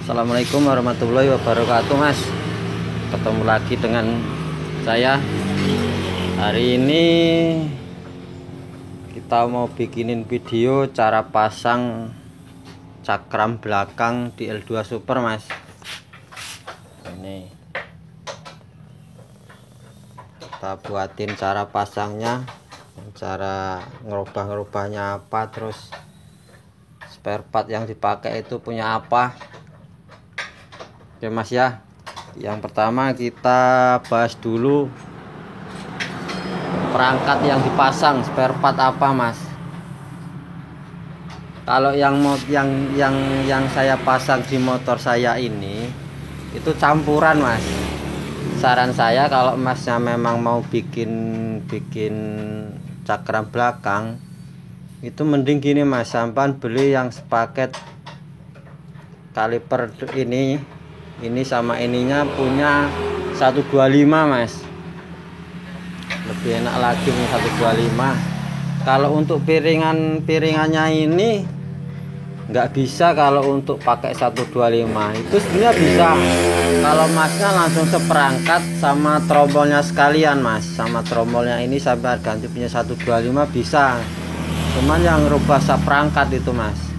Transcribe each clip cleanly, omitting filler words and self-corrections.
Assalamualaikum warahmatullahi wabarakatuh, Mas. Ketemu lagi dengan saya. Hari ini kita mau bikinin video cara pasang cakram belakang di L2 Super, Mas. Ini kita buatin cara pasangnya, cara ngerubah-ngerubahnya apa, terus spare part yang dipakai itu punya apa. Oke, Mas ya. Yang pertama kita bahas dulu perangkat yang dipasang, spare part apa, Mas. Kalau yang saya pasang di motor saya ini itu campuran, Mas. Saran saya kalau Masnya memang mau bikin cakram belakang, itu mending gini, Mas, sampan beli yang sepaket kaliper ini sama ininya punya 125, Mas. Lebih enak lagi nih 125. Kalau untuk piringannya ini nggak bisa. Kalau untuk pakai 125 itu sebenarnya bisa kalau Masnya langsung seperangkat sama tromolnya sekalian, Mas. Sama tromolnya ini sampai ganti punya 125 bisa. Cuman yang rubah seperangkat itu, Mas.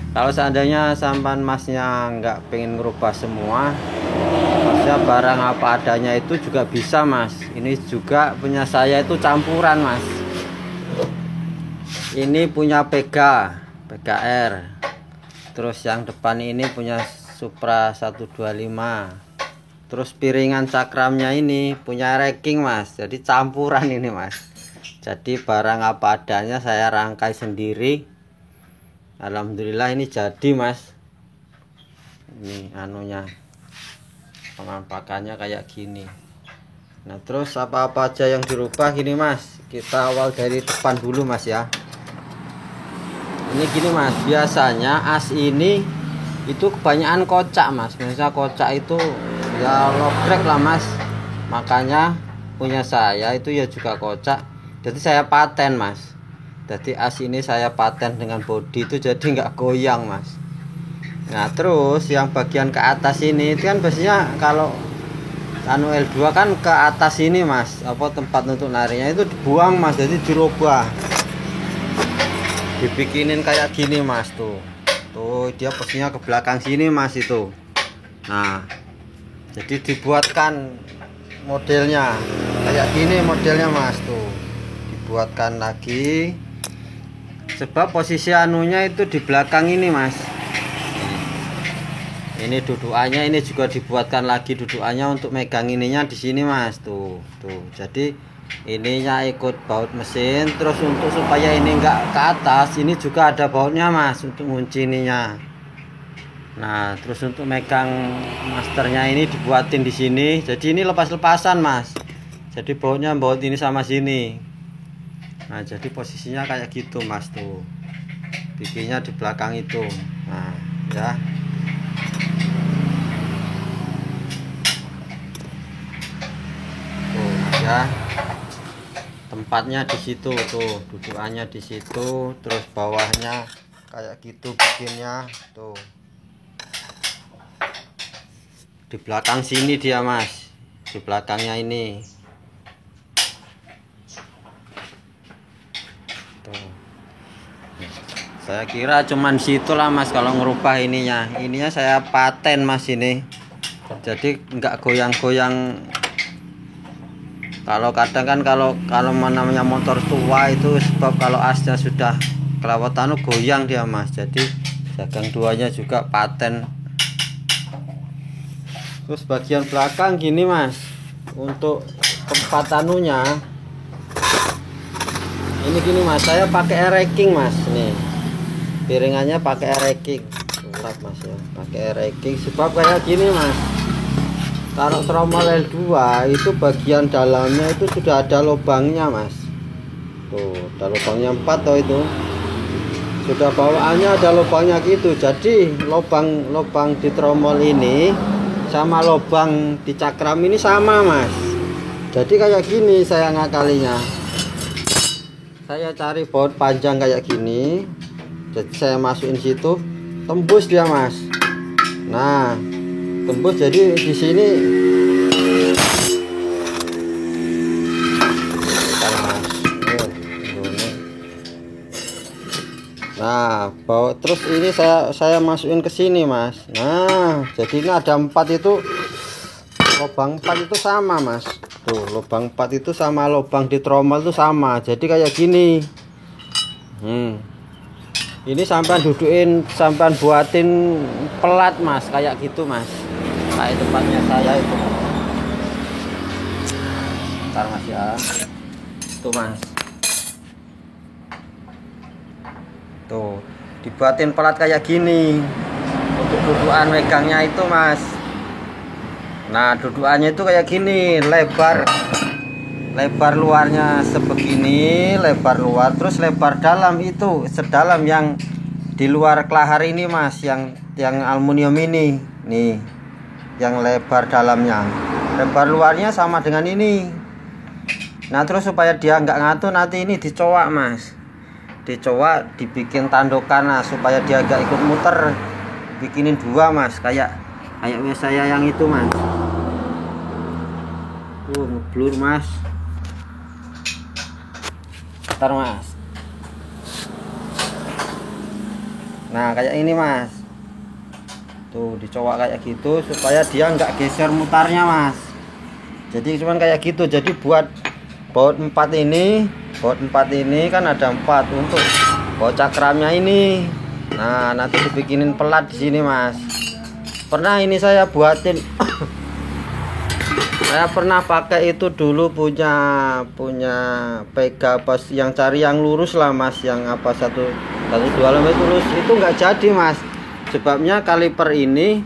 Kalau seandainya sampan Masnya nggak pengen ngerubah semua, Masnya barang apa adanya itu juga bisa, Mas. Ini juga punya saya itu campuran, Mas. Ini punya PGR. Terus yang depan ini punya Supra 125. Terus piringan cakramnya ini punya racking, Mas. Jadi campuran ini, Mas. Jadi barang apa adanya saya rangkai sendiri. Alhamdulillah ini jadi, Mas. Ini anunya, penampakannya kayak gini. Nah, terus apa-apa aja yang dirubah gini, Mas. Kita awal dari depan dulu, Mas ya. Ini gini, Mas. Biasanya as ini itu kebanyakan kocak, Mas. Biasanya kocak itu ya lobrek lah, Mas. Makanya punya saya itu ya juga kocak. Jadi saya paten, Mas. Jadi as ini saya paten dengan bodi itu jadi nggak goyang, Mas. Nah, terus yang bagian ke atas ini itu kan biasanya kalau L2 kan ke atas ini, Mas, apa tempat untuk narinya itu dibuang, Mas. Jadi dirubah, dibikinin kayak gini, Mas. Tuh dia posisinya ke belakang sini, Mas, itu. Nah, jadi dibuatkan modelnya kayak gini modelnya, Mas. Tuh dibuatkan lagi. Sebab posisi anunya itu di belakang ini, Mas. Ini dudukannya ini juga dibuatkan lagi dudukannya untuk megang ininya di sini, Mas. Tuh. Jadi ininya ikut baut mesin. Terus untuk supaya ini enggak ke atas, ini juga ada bautnya, Mas, untuk ngunci ininya. Nah, terus untuk megang masternya ini dibuatin di sini. Jadi ini lepas-lepasan, Mas. Jadi bautnya baut ini sama sini. Nah, jadi posisinya kayak gitu, Mas. Tuh bikinnya di belakang itu. Nah, ya. Tuh, ya. Tempatnya di situ, tuh dudukannya di situ, terus bawahnya kayak gitu bikinnya. Tuh di belakang sini dia, Mas. Di belakangnya ini. Saya kira cuman situlah, Mas, kalau ngerubah ininya saya paten, Mas, ini. Jadi nggak goyang-goyang. Kalau kadang kan kalau namanya motor tua itu sebab kalau asnya sudah kelewatan goyang dia, Mas. Jadi gagang duanya juga paten. Terus bagian belakang gini, Mas. Untuk tempat anunya ini gini, Mas. Saya pakai racking, Mas. Nih. Piringannya pakai racking, Mas ya, pakai racking. Sebab kayak gini, Mas, kalau tromol L2 itu bagian dalamnya itu sudah ada lubangnya, Mas. Tuh ada lubangnya 4 toh itu. Sudah bawaannya ada lubangnya gitu. Jadi lubang di tromol ini sama lubang di cakram ini sama, Mas. Jadi kayak gini saya ngakalinya. Saya cari baut panjang kayak gini. Jadi saya masukin situ, tembus dia, Mas. Nah, tembus jadi di sini. Nah, bawa terus ini saya masukin ke sini, Mas. Nah, jadi ini ada 4 itu. Lubang 4 itu sama, Mas. Tuh, lubang 4 itu sama lubang di tromol itu sama. Jadi kayak gini. Ini sampean dudukin, sampean buatin pelat, Mas, kayak gitu, Mas. Kayak tempatnya saya itu. Ntar, Mas, ya. Tuh, Mas. Tuh, dibuatin pelat kayak gini untuk dudukan megangnya itu, Mas. Nah, dudukannya itu kayak gini, lebar luarnya sebegini, lebar luar, terus lebar dalam itu sedalam yang di luar kelahar ini, Mas, yang aluminium ini nih, yang lebar dalamnya, lebar luarnya sama dengan ini. Nah, terus supaya dia nggak ngatu, nanti ini dicowak, Mas, dicowak, dibikin tandokan, nah, supaya dia agak ikut muter, bikinin 2, Mas, kayak saya yang itu, Mas. Tuh, ngeblur, Mas. Ntar, Mas. Nah, kayak ini, Mas. Tuh, dicowak kayak gitu supaya dia nggak geser mutarnya, Mas. Jadi cuman kayak gitu. Jadi buat baut 4 ini kan ada 4 untuk baut cakramnya ini. Nah, nanti dibikinin pelat di sini, Mas. Pernah ini saya buatin. Saya pernah pakai itu dulu, punya Pega pas yang cari yang lurus lah, Mas, yang apa 1 2 lembar lurus itu nggak jadi, Mas. Sebabnya kaliper ini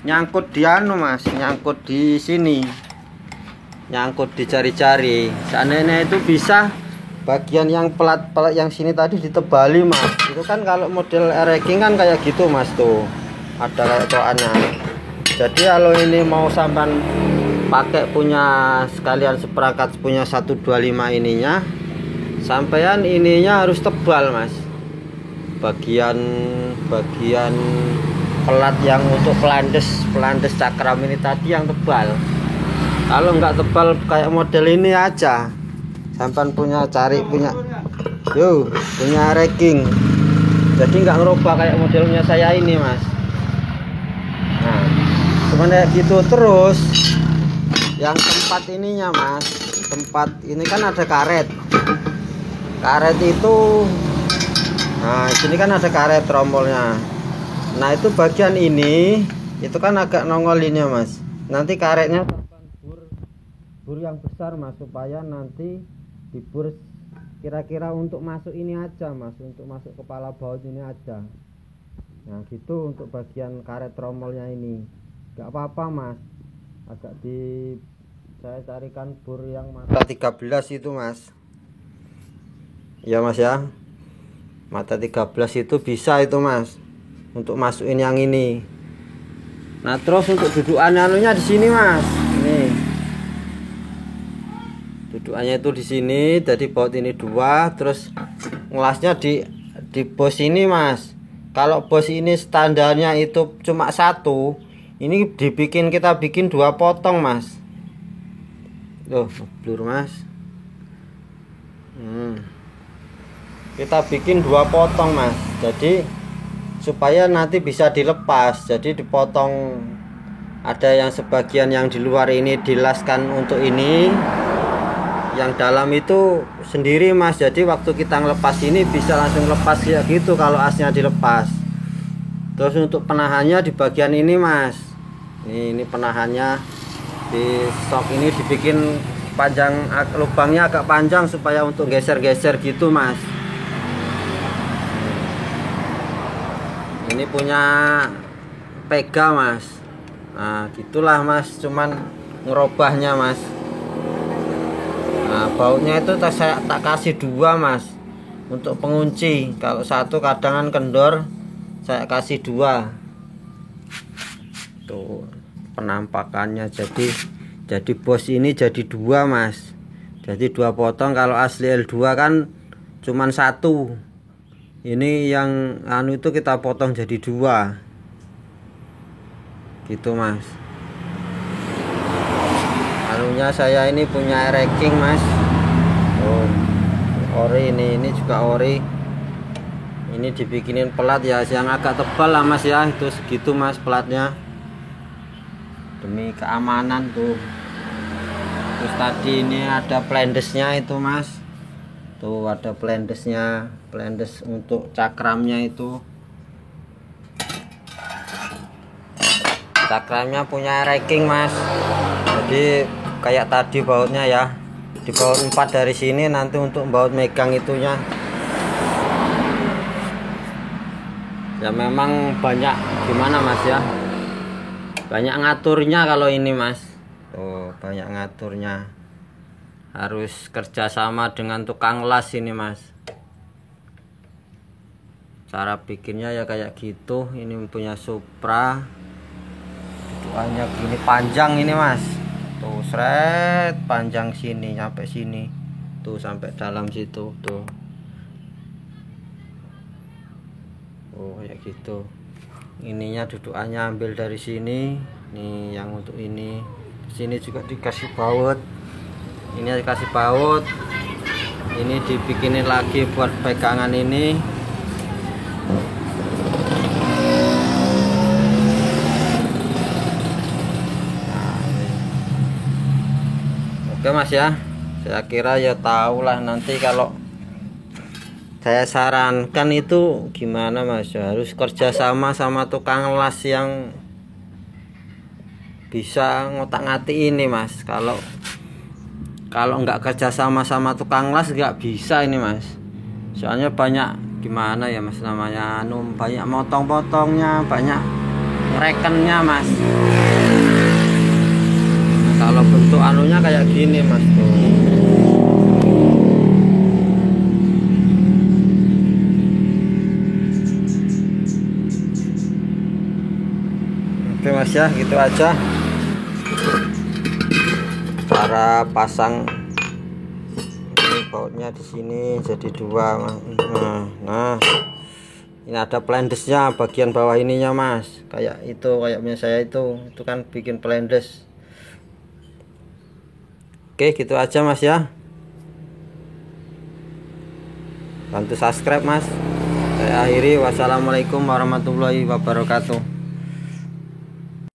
nyangkut di anu, Mas, nyangkut di sini, nyangkut di jari-jari. Seandainya itu bisa bagian yang pelat yang sini tadi ditebali, Mas. Itu kan kalau model racking kan kayak gitu, Mas, tuh ada kayak toannya. Jadi kalau ini mau sampan pakai punya sekalian seperangkat punya 125 ininya, sampean ininya harus tebal, Mas. Bagian pelat yang untuk pelandes cakram ini tadi yang tebal. Kalau nggak tebal kayak model ini aja, sampean punya racking, jadi nggak ngerubah kayak modelnya saya ini, Mas. Nah, cuman kayak gitu. Terus yang tempat ininya, Mas, tempat ini kan ada karet itu. Nah, sini kan ada karet tromolnya. Nah, itu bagian ini itu kan agak nongolinnya, Mas. Nanti karetnya bur yang besar, Mas, supaya nanti dibur kira-kira untuk masuk ini aja, Mas, untuk masuk kepala baut ini aja. Nah, gitu untuk bagian karet tromolnya ini. Gak apa-apa, Mas. Agak saya carikan bur yang mata 13 itu, Mas. Ya, Mas, ya. Mata 13 itu bisa itu, Mas, untuk masukin yang ini. Nah, terus untuk dudukan anunya di sini, Mas. Nih. Dudukannya itu di sini, jadi baut ini 2, terus ngelasnya di bos ini, Mas. Kalau bos ini standarnya itu cuma 1, ini kita bikin 2 potong, Mas. Loh, blur, Mas. Kita bikin 2 potong, Mas. Jadi supaya nanti bisa dilepas. Jadi dipotong, ada yang sebagian yang di luar ini dilaskan untuk ini, yang dalam itu sendiri, Mas. Jadi waktu kita ngelepas ini bisa langsung lepas ya gitu kalau asnya dilepas. Terus untuk penahannya di bagian ini, Mas. Ini penahannya di stok ini dibikin panjang, lubangnya agak panjang supaya untuk geser-geser gitu, Mas. Ini punya Pega, Mas. Nah, gitulah, Mas, cuman ngerobahnya, Mas. Nah, bautnya itu saya tak kasih 2, Mas, untuk pengunci. Kalau 1 kadang kendor, saya kasih 2. Tuh penampakannya. Jadi bos ini jadi 2, Mas. Jadi 2 potong. Kalau asli L2 kan cuman 1. Ini yang anu itu kita potong jadi 2. gitu mas. Anunya saya ini punya racking mas. Oh, ori ini juga ori. Ini dibikinin pelat ya yang agak tebal lah mas ya, itu segitu mas pelatnya, demi keamanan tuh. Terus tadi ini ada plendesnya itu mas, tuh ada plendesnya, plendes untuk cakramnya itu. Cakramnya punya racking mas, jadi kayak tadi bautnya ya, di baut 4 dari sini, nanti untuk baut megang itunya ya memang banyak gimana mas ya, banyak ngaturnya kalau ini mas. Tuh banyak ngaturnya, harus kerjasama dengan tukang las ini mas. Cara bikinnya ya kayak gitu. Ini punya Supra, banyak gini panjang ini mas, tuh seret panjang sini sampai sini, tuh sampai dalam situ tuh. Oh kayak gitu. Ininya dudukannya ambil dari sini nih, yang untuk ini sini juga dikasih baut, ini dikasih baut, ini dibikinin lagi buat pegangan ini. Oke mas ya, saya kira ya tahulah nanti. Kalau saya sarankan itu gimana mas, harus kerjasama sama tukang las yang bisa ngotak-ngatik ini mas. Kalau nggak kerjasama sama tukang las nggak bisa ini mas, soalnya banyak gimana ya mas namanya, banyak motong-potongnya, banyak rekennya mas. Kalau bentuk anunya kayak gini mas tuh. Oke mas ya, gitu aja cara pasang. Ini bautnya di sini jadi 2. Nah ini ada plendesnya bagian bawah ininya mas, kayak itu, kayak punya saya itu kan bikin plendes. Oke gitu aja mas ya, bantu subscribe mas. Saya akhiri, wassalamualaikum warahmatullahi wabarakatuh.